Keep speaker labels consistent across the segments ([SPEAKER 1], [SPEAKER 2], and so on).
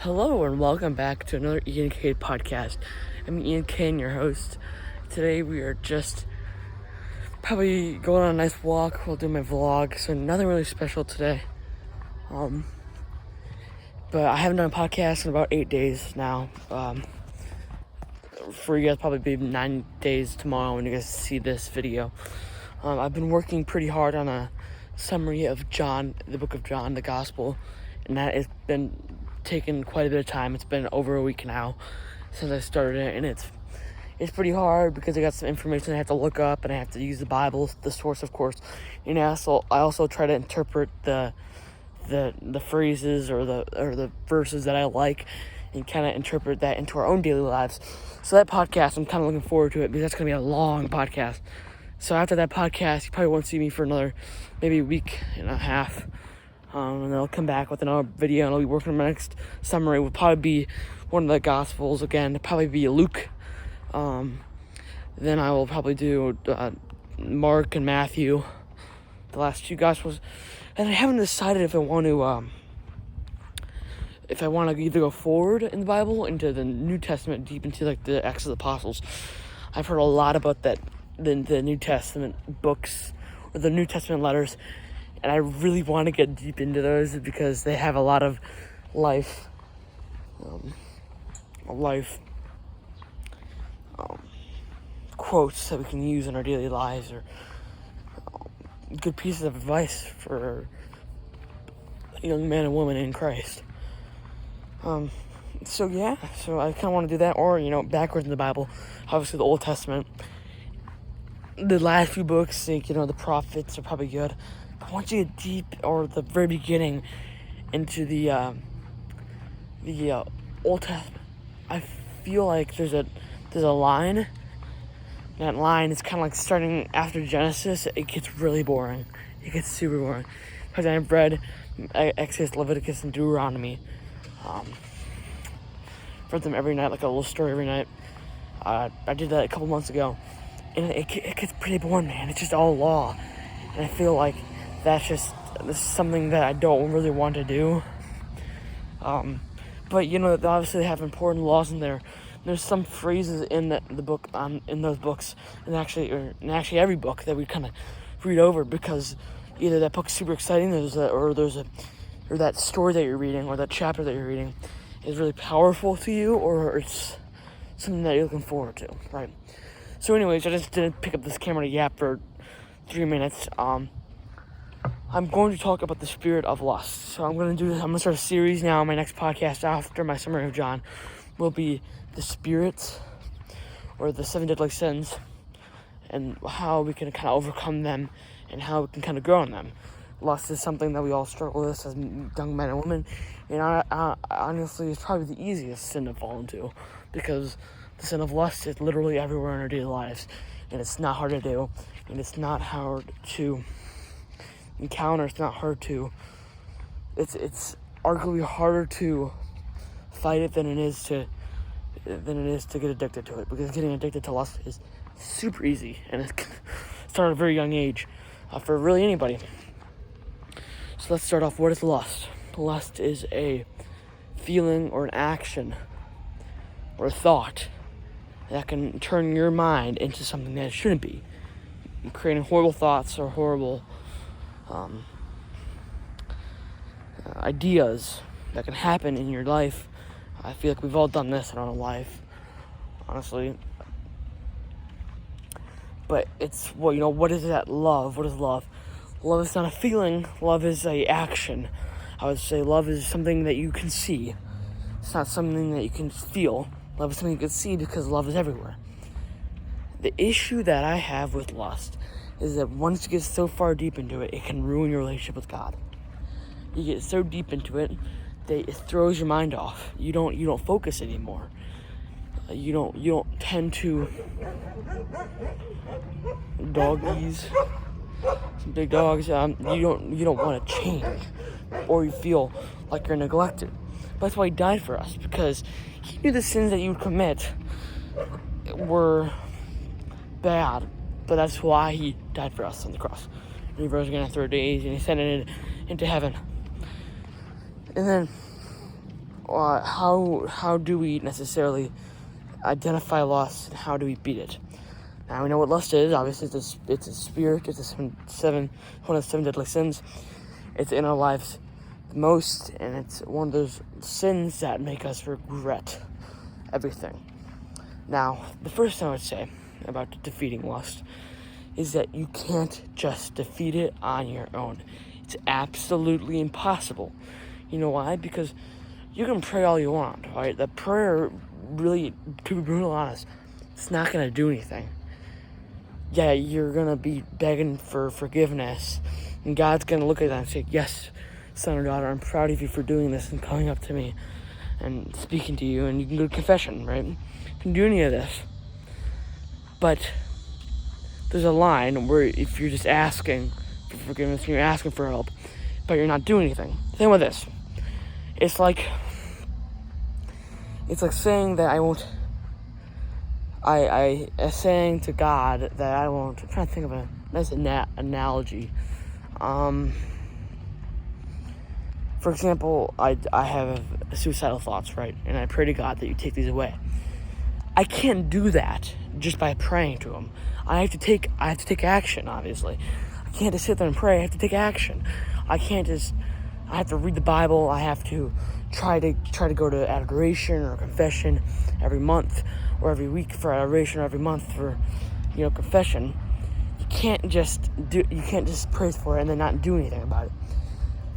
[SPEAKER 1] Hello and welcome back to another Ian K podcast. I'm Ian K, your host. Today we are just probably going on a nice walk. We'll do my vlog, so nothing really special today. But I haven't done a podcast in about 8 days now. For you guys, probably be 9 days tomorrow when you guys see this video. I've been working pretty hard on a summary of John, the book of John, the gospel, and that has been taken quite a bit of time. It's been over a week now since I started it, and it's pretty hard because I got some information I have to look up, and I have to use the Bible, the source, of course. And I also try to interpret the phrases or the verses that I like, and kind of interpret that into our own daily lives. So that podcast, I'm kind of looking forward to it because that's going to be a long podcast. So after that podcast, you probably won't see me for another maybe a week and a half. And then I'll come back with another video, and I'll be working on my next summary. It will probably be one of the Gospels again. It'll probably be Luke. Then I will probably do Mark and Matthew, the last two Gospels. And I haven't decided if I want to either go forward in the Bible into the New Testament, deep into like the Acts of the Apostles. I've heard a lot about that, the New Testament books or the New Testament letters. And I really want to get deep into those because they have a lot of life quotes that we can use in our daily lives, or good pieces of advice for young men and women in Christ. So I kind of want to do that, or backwards in the Bible. Obviously, the Old Testament, the last few books, like the prophets are probably good. But once you get deep, or the very beginning, into the Old Testament, I feel like there's a line. That line is kind of like starting after Genesis. It gets really boring. It gets super boring. Because I've read Exodus, Leviticus, and Deuteronomy. Read them every night, like a little story every night. I did that a couple months ago. And it gets pretty boring, man. It's just all law. And I feel like this is something that I don't really want to do. But obviously they have important laws in there. There's some phrases in the book, in those books, and actually every book that we kind of read over, because either that book's super exciting, or that story that you're reading, or that chapter that you're reading is really powerful to you, or it's something that you're looking forward to, right? So anyways, I just didn't pick up this camera to yap for 3 minutes. I'm going to talk about the spirit of lust. So I'm going to start a series now. My next podcast after my summary of John will be the spirits, or the 7 deadly sins, and how we can kind of overcome them, and how we can kind of grow in them. Lust is something that we all struggle with as young men and women, and honestly, it's probably the easiest sin to fall into, because the sin of lust is literally everywhere in our daily lives, and it's not hard to do, and it's not hard to encounter. It's not hard to. It's arguably harder to fight it than it is to get addicted to it, because getting addicted to lust is super easy, and it started at a very young age for really anybody. So let's start off. What is lust? Lust is a feeling or an action or a thought that can turn your mind into something that it shouldn't be, creating horrible thoughts or horrible ideas that can happen in your life. I feel like we've all done this in our own life, honestly. But it's what is that love? What is love? Love is not a feeling. Love is a action. I would say love is something that you can see. It's not something that you can feel. Love is something you can see, because love is everywhere. The issue that I have with lust is that once you get so far deep into it, it can ruin your relationship with God. You get so deep into it that it throws your mind off. You don't focus anymore. You don't tend to. Doggies, some big dogs. You don't want to change, or you feel like you're neglected. But that's why he died for us, because he knew the sins that you would commit were bad. But that's why he died for us on the cross. And he rose again after 3 days, and he ascended into heaven. And then how do we necessarily identify lust, and how do we beat it? Now we know what lust is. Obviously, it's a spirit. It's one of the seven deadly sins. It's in our lives the most, and it's one of those sins that make us regret everything. Now, the first thing I would say about defeating lust is that you can't just defeat it on your own. It's absolutely impossible. You know why? Because you can pray all you want, right? The prayer, really, to be brutally honest, it's not going to do anything. Yeah, you're going to be begging for forgiveness, and God's going to look at that and say, yes, son or daughter, I'm proud of you for doing this and coming up to me and speaking to you, and you can go to confession, right? You can do any of this. But there's a line where if you're just asking for forgiveness and you're asking for help, but you're not doing anything. Same with this. It's like saying that I won't. I saying to God that I won't. I'm trying to think of a nice analogy. For example, I have suicidal thoughts, right? And I pray to God that you take these away. I can't do that just by praying to Him. I have to take action. Obviously, I can't just sit there and pray. I have to take action. I have to read the Bible. I have to try to go to adoration or confession every month or every week for adoration or every month for confession. You can't just pray for it and then not do anything about it.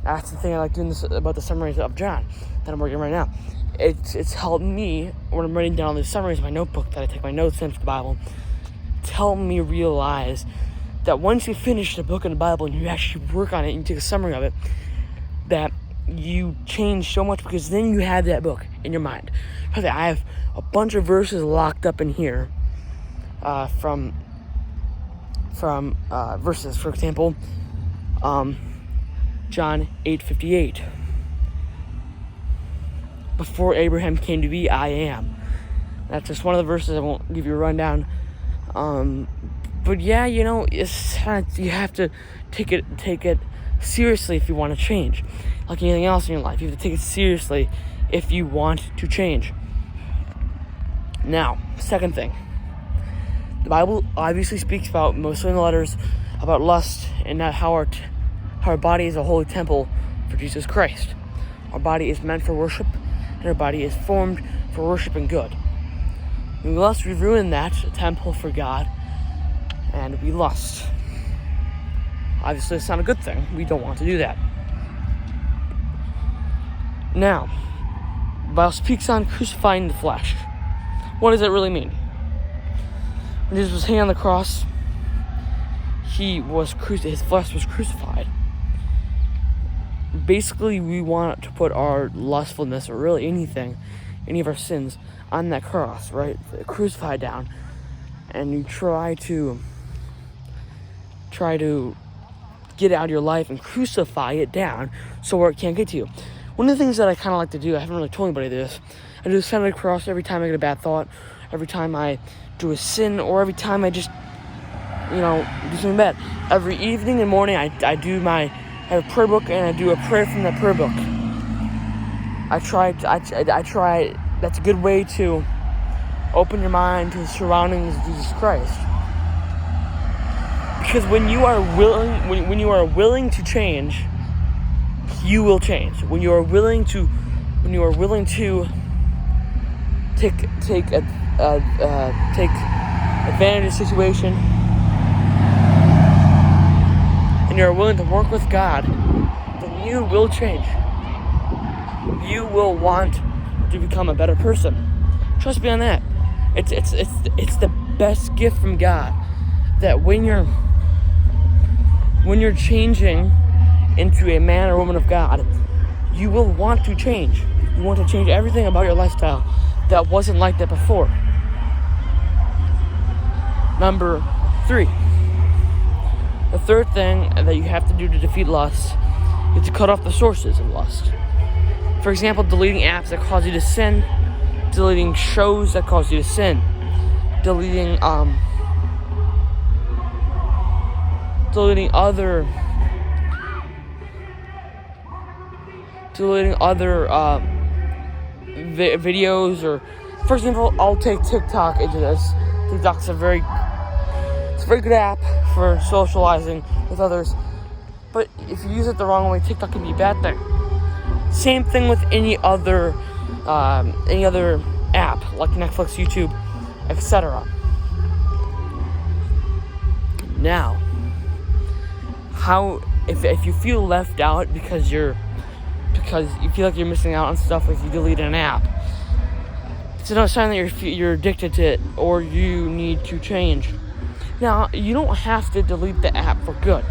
[SPEAKER 1] That's the thing I like doing this about the summaries of John that I'm working right now. It's helped me when I'm writing down these summaries in my notebook that I take my notes into the Bible. It's helped me realize that once you finish the book in the Bible and you actually work on it and you take a summary of it, that you change so much because then you have that book in your mind. I have a bunch of verses locked up in here from verses. For example, John 8:58. Before Abraham came to be, I am. That's just one of the verses. I won't give you a rundown. But yeah, you have to take it seriously if you want to change. Like anything else in your life, you have to take it seriously if you want to change. Now, second thing. The Bible obviously speaks about, mostly in the letters, about lust and how our body is a holy temple for Jesus Christ. Our body is meant for worship, and our body is formed for worshiping good. When we lust, we ruin that temple for God, and we lust. Obviously, it's not a good thing. We don't want to do that. Now, the Bible speaks on crucifying the flesh. What does it really mean? When Jesus was hanging on the cross, his flesh was crucified. Basically, we want to put our lustfulness, or really anything, any of our sins, on that cross, right? Crucified down. And you try to get it out of your life and crucify it down so where it can't get to you. One of the things that I kind of like to do, I haven't really told anybody this, I do send it across every time I get a bad thought, every time I do a sin, or every time I just, do something bad. Every evening and morning, I have a prayer book, and I do a prayer from that prayer book. I try, that's a good way to open your mind to the surroundings of Jesus Christ. Because when you are willing to change, you will change. When you are willing to take advantage of the situation, and you are willing to work with God, then you will change. You will want to become a better person. Trust me on that. It's the best gift from God that when you're changing into a man or woman of God, you will want to change. You want to change everything about your lifestyle that wasn't like that before. Number 3. The third thing that you have to do to defeat lust is to cut off the sources of lust. For example, deleting apps that cause you to sin, deleting shows that cause you to sin, deleting other videos, or for example, I'll take TikTok into this. TikTok's a very good app for socializing with others, but if you use it the wrong way, TikTok can be a bad thing. Same thing with any other app like Netflix, YouTube, etc. Now, if you feel left out because you feel like you're missing out on stuff if you delete an app, it's another sign that you're addicted to it or you need to change. Now, you don't have to delete the app for good.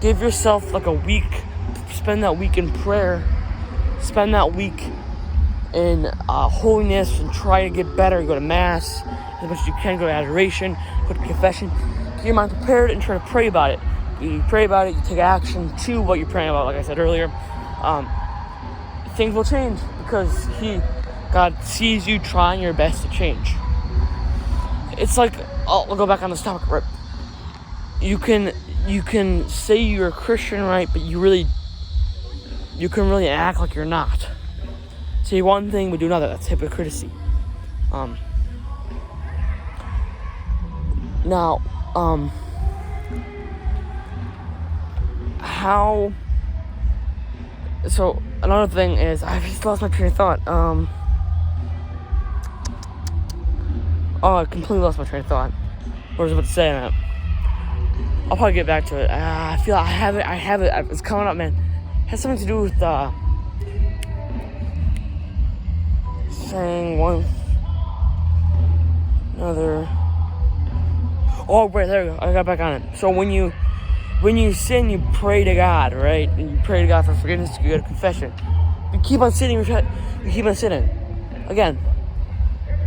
[SPEAKER 1] Give yourself like a week. Spend that week in prayer. Spend that week in holiness and try to get better. Go to mass as much as you can. Go to adoration. Go to confession. Get your mind prepared and try to pray about it. You pray about it. You take action to what you're praying about. Like I said earlier, things will change because God sees you trying your best to change. It's like, I'll go back on this topic, right? You can say you're a Christian, right? But you can really act like you're not. Say one thing but do another. That's hypocrisy. So another thing is, I just lost my train of thought. I completely lost my train of thought. What was I about to say that? I'll probably get back to it. I feel I have it. It's coming up, man. It has something to do with saying one another. Oh, wait, there we go. I got back on it. So when you sin, you pray to God, right? And you pray to God for forgiveness. You go to confession. You keep on sinning. You keep on sinning. Again,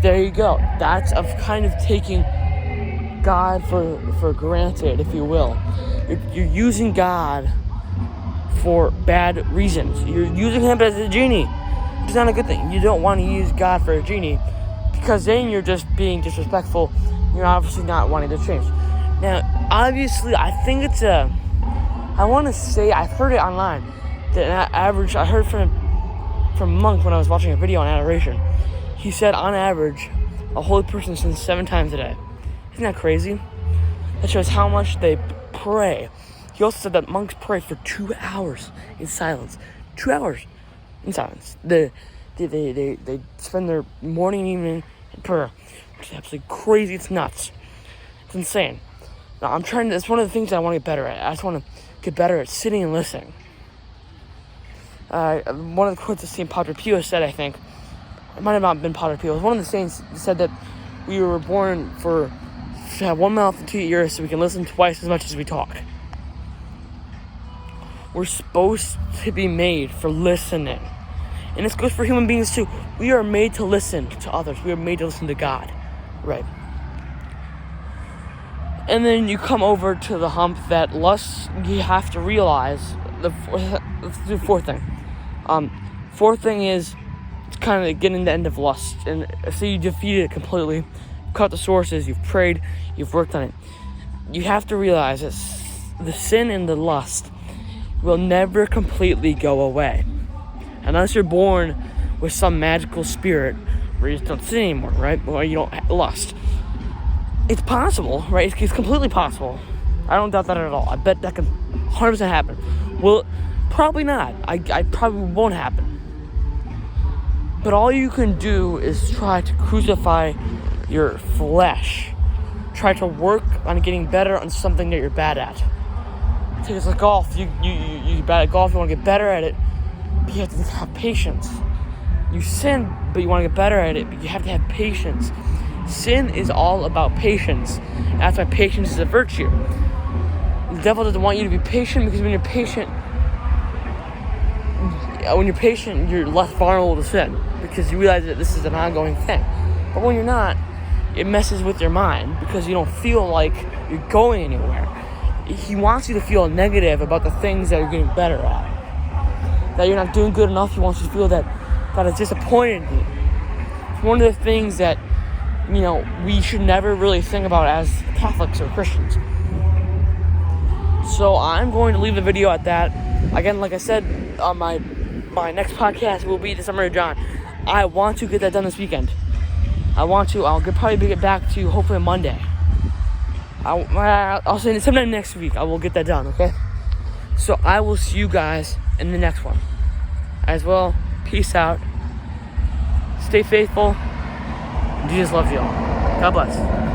[SPEAKER 1] there you go. That's of kind of taking God for granted, if you will. You're using God for bad reasons. You're using him as a genie. It's not a good thing. You don't want to use God for a genie because then you're just being disrespectful. You're obviously not wanting to change. Now, obviously, I think it's I want to say, I've heard it online, that I heard from Monk when I was watching a video on adoration. He said, on average, a holy person sins 7 times a day. Isn't that crazy? That shows how much they pray. He also said that monks pray for 2 hours in silence. 2 hours in silence. They spend their morning and evening in prayer, which is absolutely crazy. It's nuts. It's insane. Now, it's one of the things I want to get better at. I just want to get better at sitting and listening. One of the quotes that St. Padre Pio said, I think, it might have not been Padre Pio. It was one of the saints that said that we were born to have 1 mouth and 2 ears so we can listen twice as much as we talk. We're supposed to be made for listening. And this goes for human beings too. We are made to listen to others. We are made to listen to God. Right. And then you come over to the hump that lust, you have to realize the fourth thing. Fourth thing is kind of getting the end of lust. And so you defeated it completely. Cut the sources, you've prayed, you've worked on it. You have to realize that the sin and the lust will never completely go away. Unless you're born with some magical spirit where you just don't sin anymore, right? Or you don't lust. It's possible, right? It's completely possible. I don't doubt that at all. I bet that can 100% happen. Well, probably not. I probably won't happen. But all you can do is try to crucify your flesh. Try to work on getting better on something that you're bad at. Take it like golf. You're bad at golf. You want to get better at it. But you have to have patience. You sin, but you want to get better at it. But you have to have patience. Sin is all about patience. That's why patience is a virtue. The devil doesn't want you to be patient because when you're patient, you're less vulnerable to sin because you realize that this is an ongoing thing. But when you're not, it messes with your mind because you don't feel like you're going anywhere. He wants you to feel negative about the things that you're getting better at. That you're not doing good enough. He wants you to feel that God is disappointed in you. It's one of the things that, we should never really think about as Catholics or Christians. So I'm going to leave the video at that. Again, like I said, on my next podcast will be the Summer of John. I want to get that done this weekend. I'll probably get back to you hopefully Monday. I'll say sometime next week I will get that done, okay? So I will see you guys in the next one. As well, peace out. Stay faithful. Jesus loves you all. God bless.